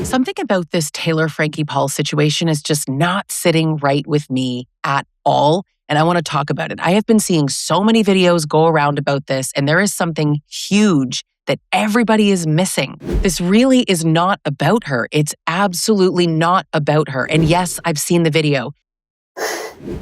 Something about this Taylor Frankie Paul situation is just not sitting right with me at all. And I want to talk about it. I have been seeing so many videos go around about this, and there is something huge that everybody is missing. This really is not about her. It's absolutely not about her. And yes, I've seen the video.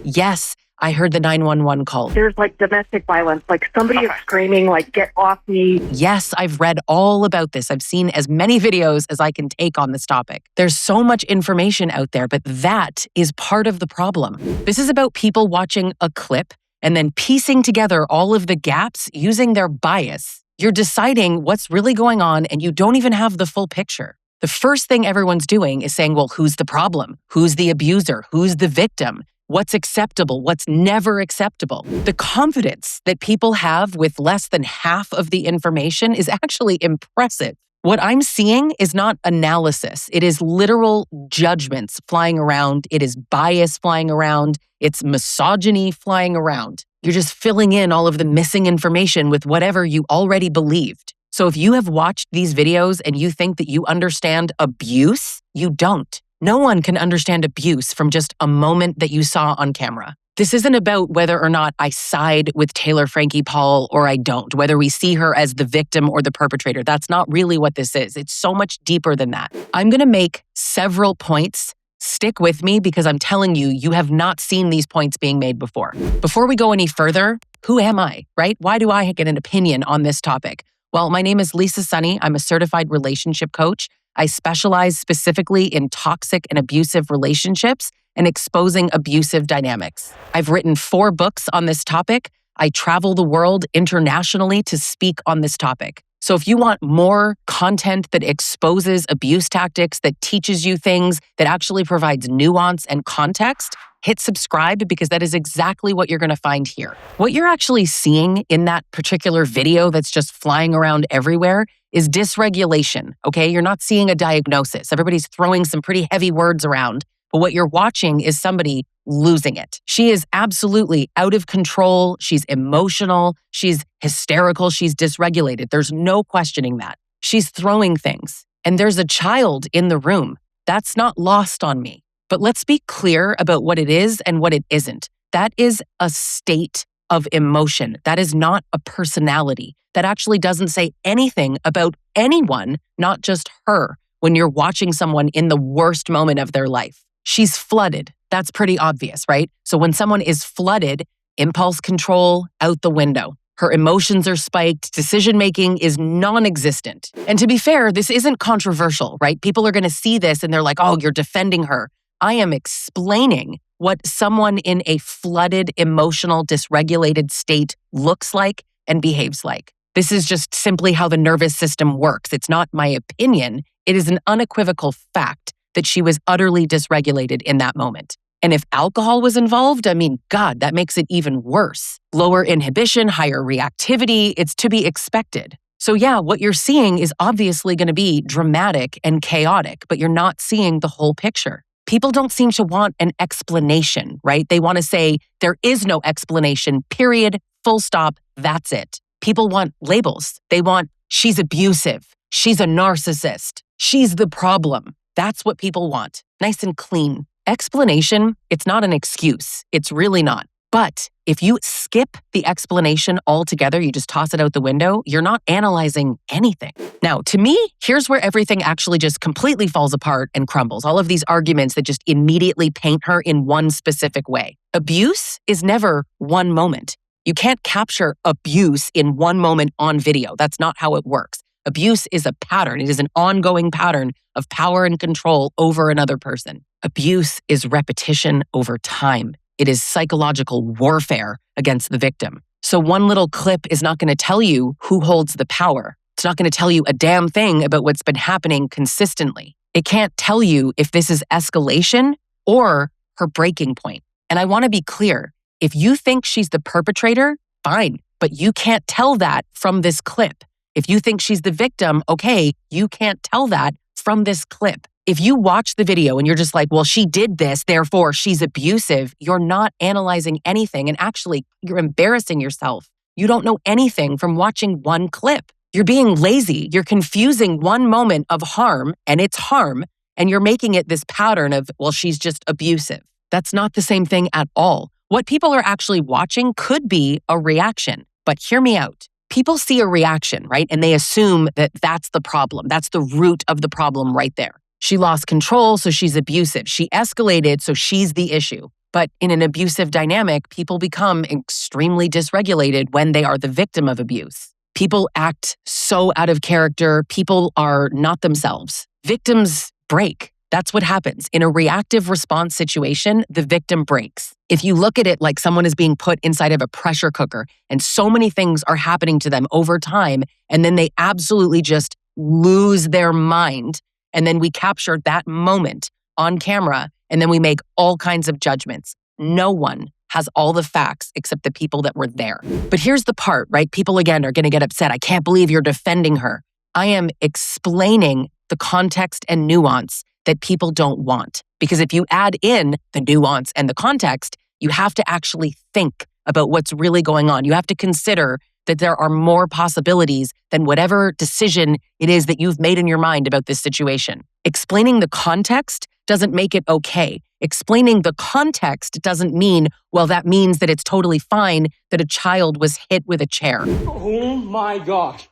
Yes, I heard the 911 call. There's like domestic violence, like somebody is screaming, like, get off me. Yes, I've read all about this. I've seen as many videos as I can take on this topic. There's so much information out there, but that is part of the problem. This is about people watching a clip and then piecing together all of the gaps using their bias. You're deciding what's really going on and you don't even have the full picture. The first thing everyone's doing is saying, well, who's the problem? Who's the abuser? Who's the victim? What's acceptable? What's never acceptable? The confidence that people have with less than half of the information is actually impressive. What I'm seeing is not analysis. It is literal judgments flying around. It is bias flying around. It's misogyny flying around. You're just filling in all of the missing information with whatever you already believed. So if you have watched these videos and you think that you understand abuse, you don't. No one can understand abuse from just a moment that you saw on camera. This isn't about whether or not I side with Taylor Frankie Paul or I don't, whether we see her as the victim or the perpetrator. That's not really what this is. It's so much deeper than that. I'm going to make several points. Stick with me because I'm telling you, you have not seen these points being made before. Before we go any further, who am I, right? Why do I get an opinion on this topic? Well, my name is Sonni. I'm a certified relationship coach. I specialize specifically in toxic and abusive relationships and exposing abusive dynamics. I've written 4 books on this topic. I travel the world internationally to speak on this topic. So if you want more content that exposes abuse tactics, that teaches you things, that actually provides nuance and context, hit subscribe because that is exactly what you're going to find here. What you're actually seeing in that particular video that's just flying around everywhere is dysregulation, okay? You're not seeing a diagnosis. Everybody's throwing some pretty heavy words around, but what you're watching is somebody losing it. She is absolutely out of control. She's emotional. She's hysterical. She's dysregulated. There's no questioning that. She's throwing things. And there's a child in the room. That's not lost on me. But let's be clear about what it is and what it isn't. That is a state of emotion. That is not a personality. That actually doesn't say anything about anyone, not just her, when you're watching someone in the worst moment of their life. She's flooded. That's pretty obvious, right? So when someone is flooded, impulse control out the window. Her emotions are spiked. Decision-making is non-existent. And to be fair, this isn't controversial, right? People are going to see this and they're like, oh, you're defending her. I am explaining what someone in a flooded, emotional, dysregulated state looks like and behaves like. This is just simply how the nervous system works. It's not my opinion. It is an unequivocal fact that she was utterly dysregulated in that moment. And if alcohol was involved, I mean, God, that makes it even worse. Lower inhibition, higher reactivity, it's to be expected. So yeah, what you're seeing is obviously going to be dramatic and chaotic, but you're not seeing the whole picture. People don't seem to want an explanation, right? They want to say, there is no explanation, period, full stop, that's it. People want labels. They want, she's abusive, she's a narcissist, she's the problem. That's what people want, nice and clean. Explanation, it's not an excuse. It's really not. But if you skip the explanation altogether, you just toss it out the window, you're not analyzing anything. Now, to me, here's where everything actually just completely falls apart and crumbles. All of these arguments that just immediately paint her in one specific way. Abuse is never one moment. You can't capture abuse in one moment on video. That's not how it works. Abuse is a pattern. It is an ongoing pattern of power and control over another person. Abuse is repetition over time. It is psychological warfare against the victim. So one little clip is not going to tell you who holds the power. It's not going to tell you a damn thing about what's been happening consistently. It can't tell you if this is escalation or her breaking point. And I want to be clear. If you think she's the perpetrator, fine, but you can't tell that from this clip. If you think she's the victim, okay, you can't tell that from this clip. If you watch the video and you're just like, well, she did this, therefore she's abusive, you're not analyzing anything. And actually, you're embarrassing yourself. You don't know anything from watching one clip. You're being lazy. You're confusing one moment of harm, and it's harm, and you're making it this pattern of, well, she's just abusive. That's not the same thing at all. What people are actually watching could be a reaction, but hear me out. People see a reaction, right? And they assume that that's the problem. That's the root of the problem right there. She lost control, so she's abusive. She escalated, so she's the issue. But in an abusive dynamic, people become extremely dysregulated when they are the victim of abuse. People act so out of character. People are not themselves. Victims break. That's what happens. In a reactive response situation, the victim breaks. If you look at it like someone is being put inside of a pressure cooker and so many things are happening to them over time, and then they absolutely just lose their mind, and then we capture that moment on camera, and then we make all kinds of judgments. No one has all the facts except the people that were there. But here's the part, right? People, again, are going to get upset. I can't believe you're defending her. I am explaining the context and nuance that people don't want. Because if you add in the nuance and the context, you have to actually think about what's really going on. You have to consider that there are more possibilities than whatever decision it is that you've made in your mind about this situation. Explaining the context doesn't make it okay. Explaining the context doesn't mean, well, that means that it's totally fine that a child was hit with a chair. Oh my God.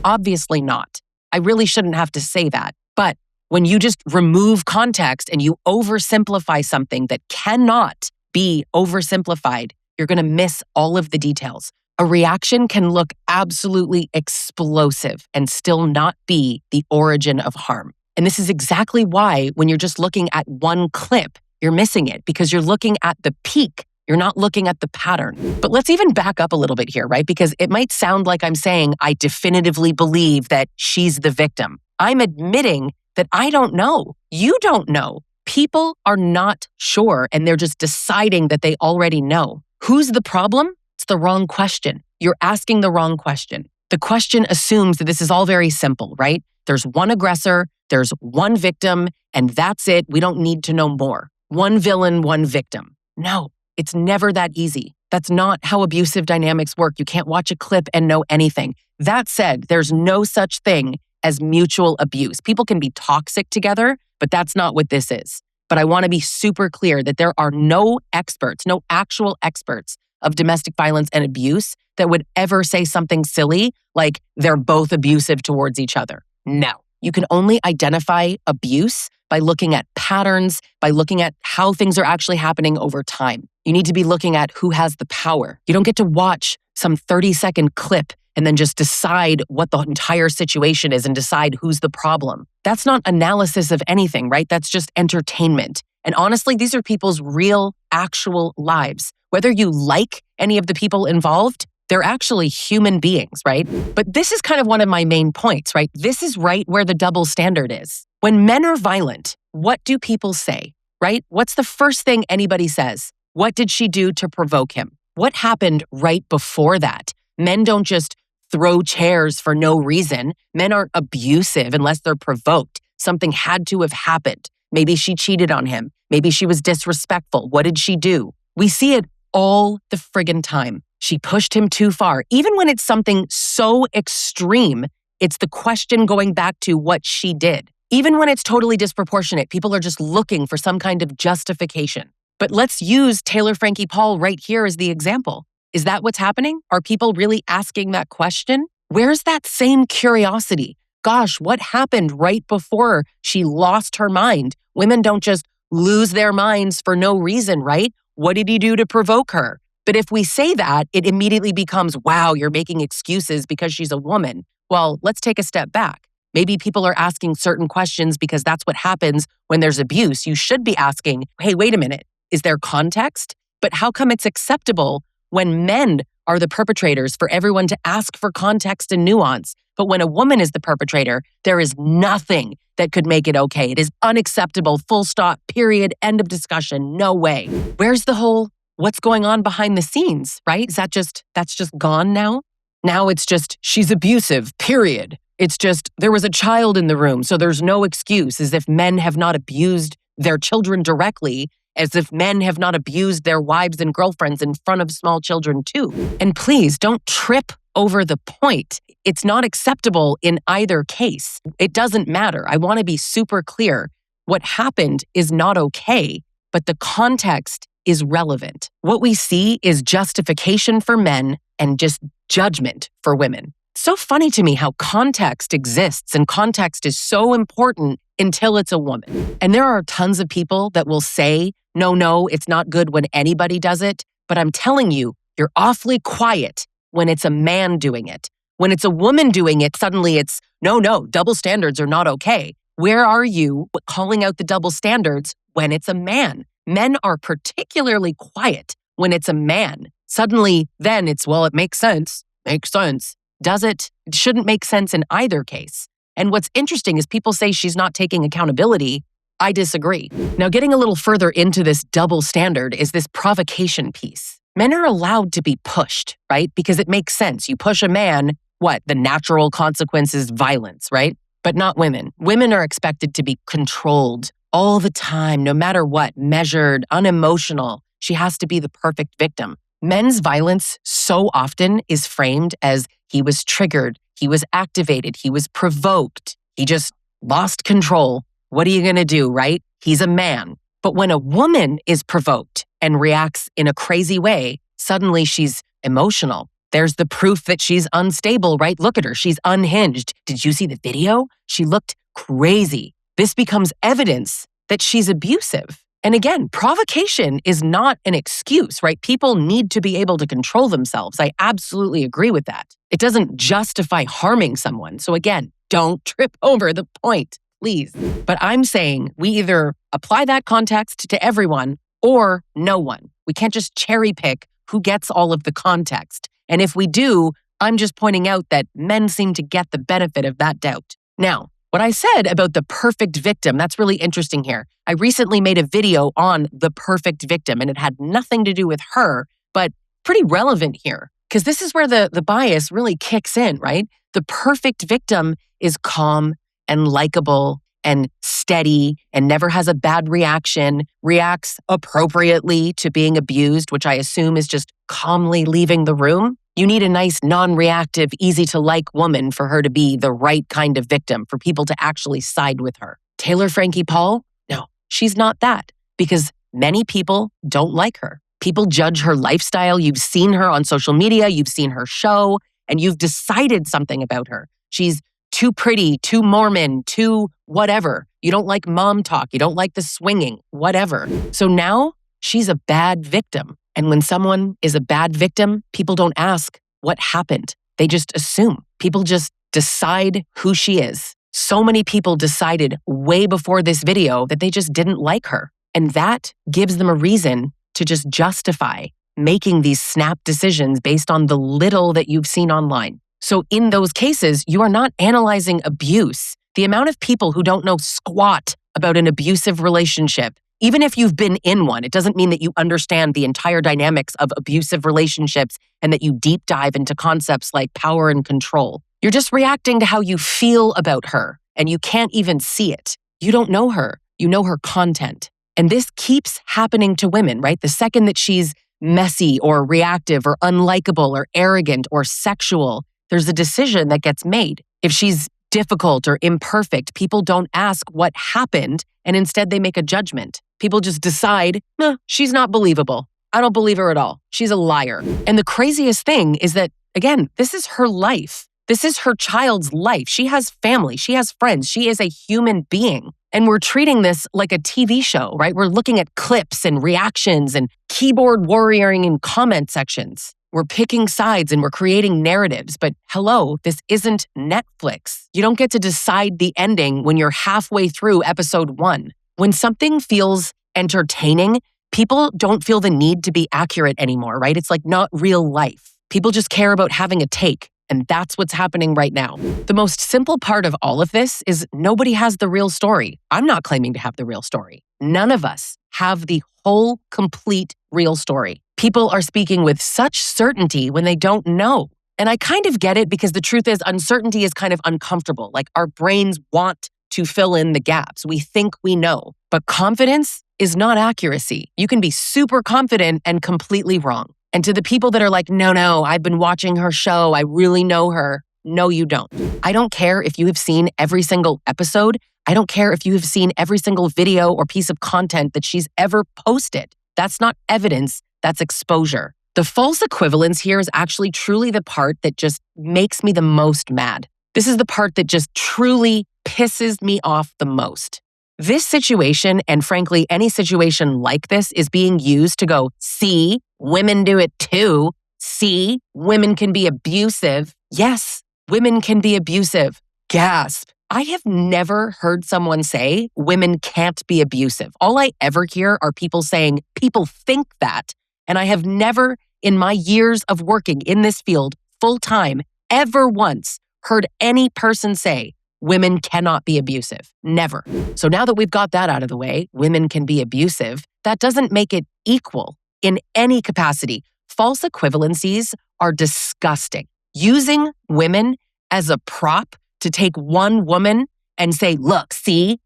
Obviously not. I really shouldn't have to say that. But when you just remove context and you oversimplify something that cannot be oversimplified, you're going to miss all of the details. A reaction can look absolutely explosive and still not be the origin of harm. And this is exactly why when you're just looking at one clip, you're missing it because you're looking at the peak. You're not looking at the pattern. But let's even back up a little bit here, right? Because it might sound like I'm saying I definitively believe that she's the victim. I'm admitting that I don't know. You don't know. People are not sure, and they're just deciding that they already know. Who's the problem? It's the wrong question. You're asking the wrong question. The question assumes that this is all very simple, right? There's one aggressor, there's one victim, and that's it. We don't need to know more. One villain, one victim. No, it's never that easy. That's not how abusive dynamics work. You can't watch a clip and know anything. That said, there's no such thing as mutual abuse. People can be toxic together, but that's not what this is. But I want to be super clear that there are no experts, no actual experts of domestic violence and abuse that would ever say something silly like they're both abusive towards each other. No. You can only identify abuse by looking at patterns, by looking at how things are actually happening over time. You need to be looking at who has the power. You don't get to watch some 30-second clip and then just decide what the entire situation is and decide who's the problem. That's not analysis of anything, right? That's just entertainment. And honestly, these are people's real, actual lives. Whether you like any of the people involved, they're actually human beings, right? But this is kind of one of my main points, right? This is right where the double standard is. When men are violent, what do people say, right? What's the first thing anybody says? What did she do to provoke him? What happened right before that? Men don't just throw chairs for no reason. Men aren't abusive unless they're provoked. Something had to have happened. Maybe she cheated on him. Maybe she was disrespectful. What did she do? We see it all the friggin' time. She pushed him too far. Even when it's something so extreme, it's the question going back to what she did. Even when it's totally disproportionate, people are just looking for some kind of justification. But let's use Taylor Frankie Paul right here as the example. Is that what's happening? Are people really asking that question? Where's that same curiosity? Gosh, what happened right before she lost her mind? Women don't just lose their minds for no reason, right? What did he do to provoke her? But if we say that, it immediately becomes, wow, you're making excuses because she's a woman. Well, let's take a step back. Maybe people are asking certain questions because that's what happens when there's abuse. You should be asking, hey, wait a minute, is there context? But how come it's acceptable when men are the perpetrators for everyone to ask for context and nuance? But when a woman is the perpetrator, there is nothing that could make it okay. It is unacceptable, full stop, period, end of discussion, no way. Where's the whole what's going on behind the scenes, right? That's just gone now? Now it's just, she's abusive, period. It's just, there was a child in the room, so there's no excuse, as if men have not abused their children directly, as if men have not abused their wives and girlfriends in front of small children too. And please don't trip over the point. It's not acceptable in either case. It doesn't matter. I want to be super clear. What happened is not okay, but the context is relevant. What we see is justification for men and just judgment for women. So funny to me how context exists, and context is so important until it's a woman. And there are tons of people that will say, no, it's not good when anybody does it. But I'm telling you, you're awfully quiet when it's a man doing it. When it's a woman doing it, suddenly it's, no, double standards are not okay. Where are you calling out the double standards when it's a man? Men are particularly quiet when it's a man. Suddenly, then it's, well, it makes sense. Makes sense. Does it? It shouldn't make sense in either case. And what's interesting is people say she's not taking accountability. I disagree. Now, getting a little further into this double standard is this provocation piece. Men are allowed to be pushed, right? Because it makes sense. You push a man, what? The natural consequence is violence, right? But not women. Women are expected to be controlled all the time, no matter what, measured, unemotional. She has to be the perfect victim. Men's violence so often is framed as he was triggered, he was activated, he was provoked, he just lost control. What are you going to do, right? He's a man. But when a woman is provoked and reacts in a crazy way, suddenly she's emotional. There's the proof that she's unstable, right? Look at her. She's unhinged. Did you see the video? She looked crazy. This becomes evidence that she's abusive. And again, provocation is not an excuse, right? People need to be able to control themselves. I absolutely agree with that. It doesn't justify harming someone. So again, don't trip over the point, please. But I'm saying we either apply that context to everyone or no one. We can't just cherry pick who gets all of the context. And if we do, I'm just pointing out that men seem to get the benefit of that doubt. Now, what I said about the perfect victim, that's really interesting here. I recently made a video on the perfect victim, and it had nothing to do with her, but pretty relevant here, because this is where the bias really kicks in, right? The perfect victim is calm and likable and steady and never has a bad reaction, reacts appropriately to being abused, which I assume is just calmly leaving the room. You need a nice, non-reactive, easy-to-like woman for her to be the right kind of victim, for people to actually side with her. Taylor Frankie Paul? No, she's not that, because many people don't like her. People judge her lifestyle. You've seen her on social media, you've seen her show, and you've decided something about her. She's too pretty, too Mormon, too whatever. You don't like mom talk, you don't like the swinging, whatever. So now she's a bad victim. And when someone is a bad victim, people don't ask what happened. They just assume. People just decide who she is. So many people decided way before this video that they just didn't like her. And that gives them a reason to just justify making these snap decisions based on the little that you've seen online. So in those cases, you are not analyzing abuse. The amount of people who don't know squat about an abusive relationship, even if you've been in one, it doesn't mean that you understand the entire dynamics of abusive relationships and that you deep dive into concepts like power and control. You're just reacting to how you feel about her, and you can't even see it. You don't know her. You know her content. And this keeps happening to women, right? The second that she's messy or reactive or unlikable or arrogant or sexual, there's a decision that gets made. If she's difficult or imperfect, people don't ask what happened, and instead they make a judgment. People just decide, she's not believable. I don't believe her at all. She's a liar. And the craziest thing is that, again, this is her life. This is her child's life. She has family. She has friends. She is a human being. And we're treating this like a TV show, right? We're looking at clips and reactions and keyboard warrioring in comment sections. We're picking sides and we're creating narratives. But hello, this isn't Netflix. You don't get to decide the ending when you're halfway through episode 1. When something feels entertaining, people don't feel the need to be accurate anymore, right? It's like not real life. People just care about having a take. And that's what's happening right now. The most simple part of all of this is nobody has the real story. I'm not claiming to have the real story. None of us have the whole, complete, real story. People are speaking with such certainty when they don't know. And I kind of get it, because the truth is uncertainty is kind of uncomfortable. Like our brains want to fill in the gaps. We think we know. But confidence is not accuracy. You can be super confident and completely wrong. And to the people that are like, no, I've been watching her show, I really know her. No, you don't. I don't care if you have seen every single episode. I don't care if you have seen every single video or piece of content that she's ever posted. That's not evidence, that's exposure. The false equivalence here is actually truly the part that just makes me the most mad. This is the part that just truly pisses me off the most. This situation, and frankly, any situation like this, is being used to go, see, women do it too. See, women can be abusive. Yes, women can be abusive. Gasp. I have never heard someone say women can't be abusive. All I ever hear are people saying people think that. And I have never, in my years of working in this field full time, ever once heard any person say women cannot be abusive. Never. So now that we've got that out of the way, women can be abusive, that doesn't make it equal in any capacity. False equivalencies are disgusting. Using women as a prop to take one woman and say, look, see,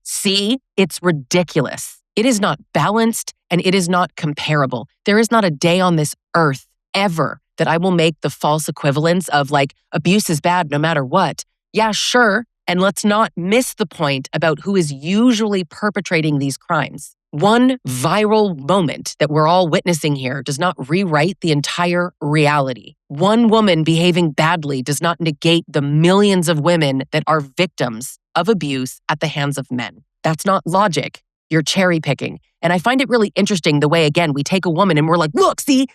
it's ridiculous. It is not balanced and it is not comparable. There is not a day on this earth ever that I will make the false equivalence of like abuse is bad no matter what. Yeah, sure. And let's not miss the point about who is usually perpetrating these crimes. One viral moment that we're all witnessing here does not rewrite the entire reality. One woman behaving badly does not negate the millions of women that are victims of abuse at the hands of men. That's not logic. You're cherry picking. And I find it really interesting the way, again, we take a woman and we're like, look, see,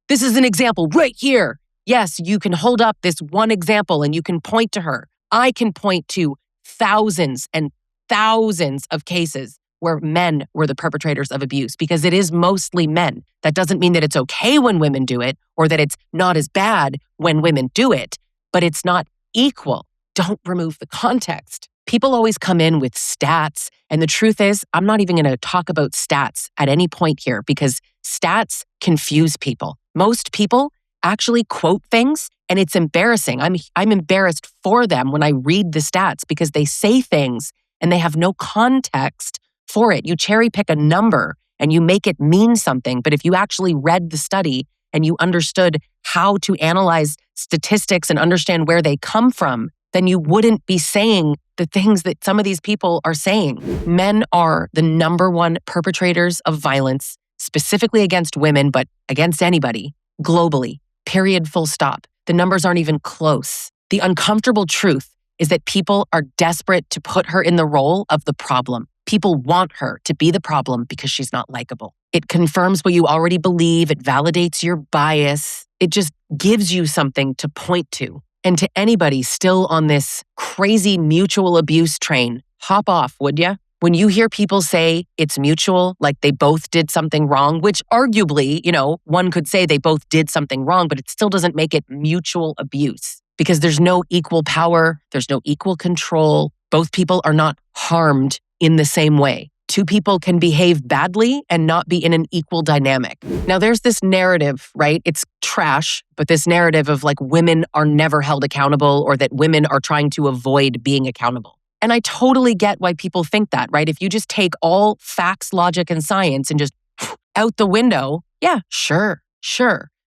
this is an example right here. Yes, you can hold up this one example and you can point to her. I can point to thousands and thousands of cases where men were the perpetrators of abuse because it is mostly men. That doesn't mean that it's okay when women do it or that it's not as bad when women do it, but it's not equal. Don't remove the context. People always come in with stats, and the truth is, I'm not even going to talk about stats at any point here because stats confuse people. Most people actually quote things, and it's embarrassing. I'm embarrassed for them when I read the stats because they say things and they have no context for it. You cherry pick a number and you make it mean something. But if you actually read the study and you understood how to analyze statistics and understand where they come from, then you wouldn't be saying the things that some of these people are saying. Men are the number one perpetrators of violence, specifically against women, but against anybody, globally. Period, full stop. The numbers aren't even close. The uncomfortable truth is that people are desperate to put her in the role of the problem. People want her to be the problem because she's not likable. It confirms what you already believe. It validates your bias. It just gives you something to point to. And to anybody still on this crazy mutual abuse train, hop off, would ya? When you hear people say it's mutual, like they both did something wrong, which arguably, one could say they both did something wrong, but it still doesn't make it mutual abuse because there's no equal power, there's no equal control. Both people are not harmed in the same way. Two people can behave badly and not be in an equal dynamic. Now, there's this narrative, right? It's trash, but this narrative of like women are never held accountable or that women are trying to avoid being accountable. And I totally get why people think that, right? If you just take all facts, logic, and science and just out the window, yeah, sure.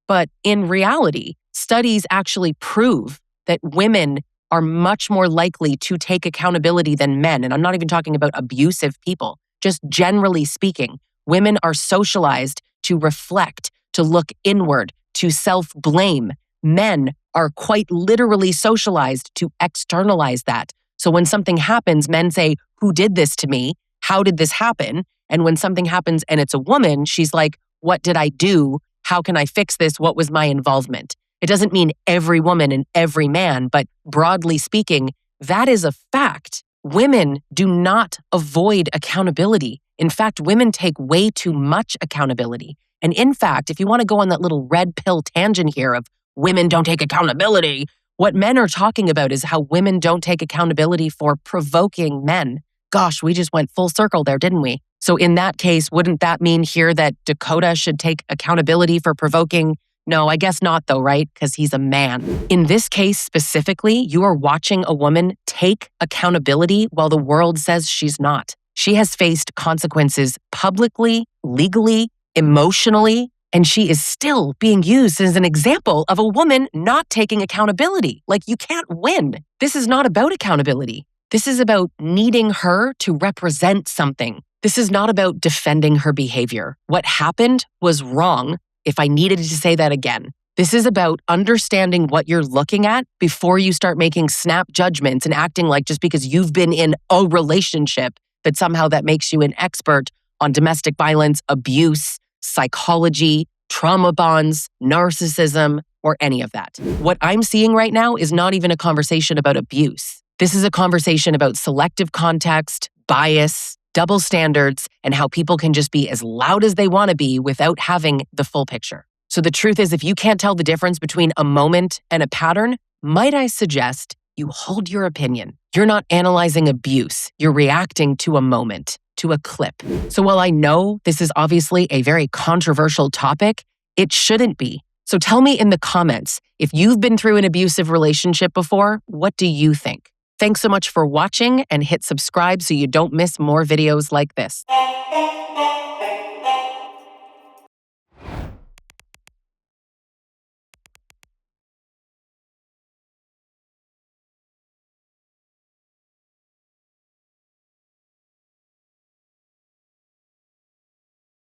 But in reality, studies actually prove that women are much more likely to take accountability than men. And I'm not even talking about abusive people. Just generally speaking, women are socialized to reflect, to look inward, to self-blame. Men are quite literally socialized to externalize that. So when something happens, men say, who did this to me? How did this happen? And when something happens and it's a woman, she's like, what did I do? How can I fix this? What was my involvement? It doesn't mean every woman and every man, but broadly speaking, that is a fact. Women do not avoid accountability. In fact, women take way too much accountability. And in fact, if you want to go on that little red pill tangent here of women don't take accountability, what men are talking about is how women don't take accountability for provoking men. Gosh, we just went full circle there, didn't we? So in that case, wouldn't that mean here that Dakota should take accountability for provoking? No, I guess not though, right? Because he's a man. In this case specifically, you are watching a woman take accountability while the world says she's not. She has faced consequences publicly, legally, emotionally, And she is still being used as an example of a woman not taking accountability. Like, you can't win. This is not about accountability. This is about needing her to represent something. This is not about defending her behavior. What happened was wrong, if I needed to say that again. This is about understanding what you're looking at before you start making snap judgments and acting like just because you've been in a relationship that somehow that makes you an expert on domestic violence, abuse, psychology, trauma bonds, narcissism, or any of that. What I'm seeing right now is not even a conversation about abuse. This is a conversation about selective context, bias, double standards, and how people can just be as loud as they want to be without having the full picture. So the truth is, if you can't tell the difference between a moment and a pattern, might I suggest you hold your opinion. You're not analyzing abuse. You're reacting to a moment, to a clip. So while I know this is obviously a very controversial topic, it shouldn't be. So tell me in the comments, if you've been through an abusive relationship before, what do you think? Thanks so much for watching, and hit subscribe so you don't miss more videos like this.